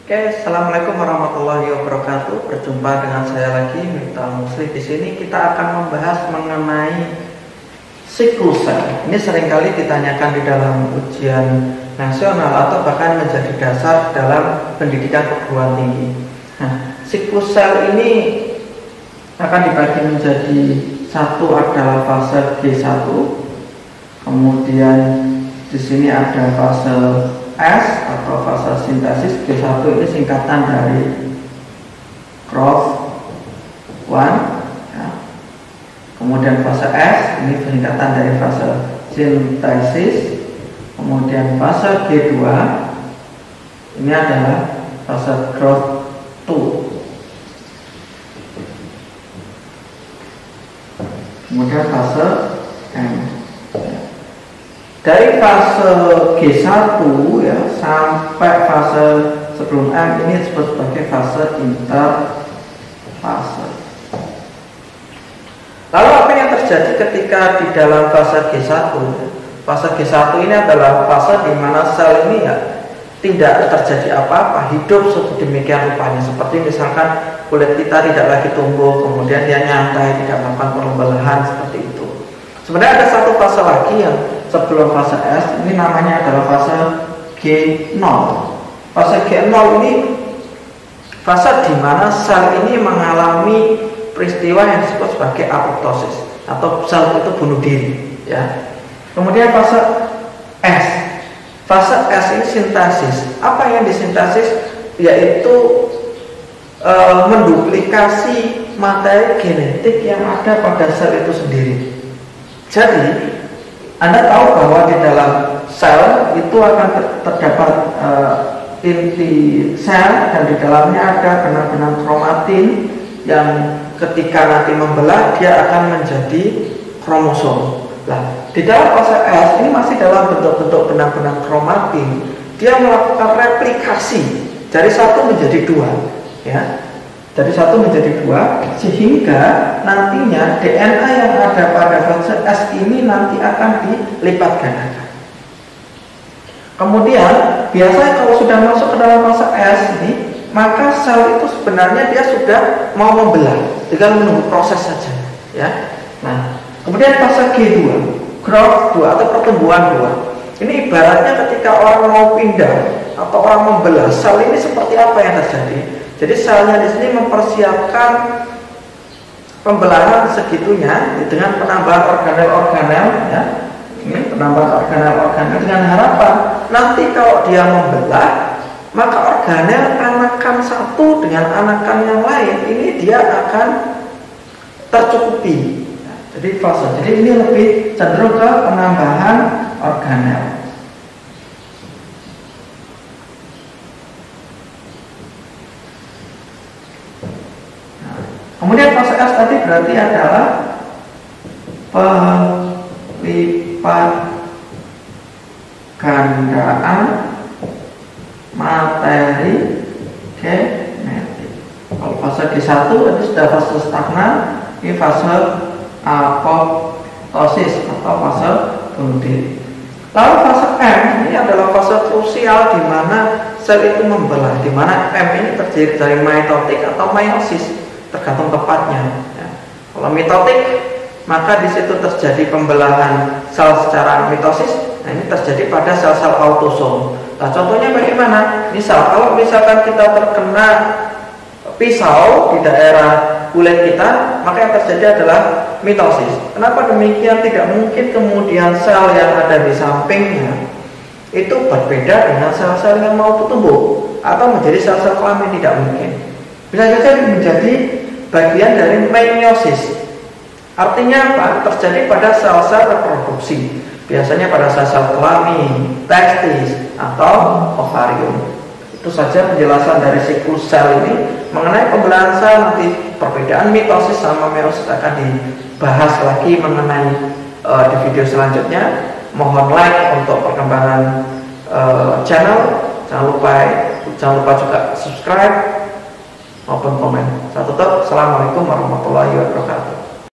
Oke, assalamualaikum warahmatullahi wabarakatuh. Berjumpa dengan saya lagi, Miftah Musli. Di sini kita akan membahas mengenai siklus sel. Ini seringkali ditanyakan di dalam ujian nasional atau bahkan menjadi dasar dalam pendidikan perguruan tinggi. Nah, siklus sel ini akan dibagi menjadi satu adalah fase G1, kemudian di sini ada fase S atau fase sintesis. G1 ini singkatan dari growth 1 ya. Kemudian fase S ini singkatan dari fase sintesis. Kemudian fase G2 ini adalah fase growth 2. Kemudian fase M. Dari fase G1 ya sampai fase sebelum M ini disebut sebagai fase interfase. Lalu apa yang terjadi ketika di dalam fase G1? Fase G1 ini adalah fase di mana sel ini ya tidak terjadi apa-apa, hidup sedemikian rupanya. Seperti misalkan kulit kita tidak lagi tumbuh, kemudian dia nyantai, tidak melakukan pembelahan seperti itu. Sebenarnya ada satu fase lagi yang sebelum fase S, ini namanya adalah fase G0. Fase G0 ini fase di mana sel ini mengalami peristiwa yang disebut sebagai apoptosis atau sel itu bunuh diri ya. Kemudian fase S. Fase S ini sintesis. Apa yang disintesis? Yaitu menduplikasi materi genetik yang ada pada sel itu sendiri. Jadi Anda tahu bahwa di dalam sel itu akan terdapat inti sel dan di dalamnya ada benang-benang kromatin yang ketika nanti membelah dia akan menjadi kromosom. Nah, di dalam fase S ini masih dalam bentuk-bentuk benang-benang kromatin. Dia melakukan replikasi dari satu menjadi dua, ya. Dari satu menjadi dua, sehingga nantinya DNA yang ada pada fase S ini nanti akan dilipat gandakan. Kemudian biasanya kalau sudah masuk ke dalam fase S ini, maka sel itu sebenarnya dia sudah mau membelah, tinggal menunggu proses saja, ya. Nah, kemudian fase G2, growth 2 atau pertumbuhan 2. Ini ibaratnya ketika orang mau pindah atau orang membelah, sel ini seperti apa yang terjadi? Jadi selnya di sini mempersiapkan pembelahan segitunya dengan penambahan organel-organel, ya. Ini penambahan organel-organel dengan harapan nanti kalau dia membelah, maka organel anakan satu dengan anakan yang lain ini dia akan tercukupi. Jadi fase. Jadi ini lebih cenderung ke penambahan organel. Kemudian fase S tadi berarti adalah pelipat gandaan materi genetik. Kalau fase G1 itu sudah fase stagnan, ini fase apoptosis atau fase bunuh diri. Lalu fase M ini adalah fase krusial di mana sel itu membelah, di mana M ini terdiri dari mitotik atau meiosis. Tergantung tepatnya. Ya. Kalau mitotik, maka di situ terjadi pembelahan sel secara mitosis. Nah, ini terjadi pada sel-sel autosom. Nah, contohnya bagaimana? Misal, kalau misalkan kita terkena pisau di daerah kulit kita, maka yang terjadi adalah mitosis. Kenapa demikian? Tidak mungkin kemudian sel yang ada di sampingnya itu berbeda dengan sel-sel yang mau tumbuh atau menjadi sel-sel kelamin, tidak mungkin. Bisa saja menjadi bagian dari meiosis. Artinya apa? Terjadi pada sel-sel reproduksi. Biasanya pada sel-sel kelamin, testis, atau ovarium. Itu saja penjelasan dari siklus sel ini. Mengenai pembelahan sel, nanti perbedaan mitosis sama meiosis akan dibahas lagi mengenai di video selanjutnya. Mohon like untuk perkembangan channel. Jangan lupa juga subscribe maupun komen. Saya tutup. Assalamualaikum warahmatullahi wabarakatuh.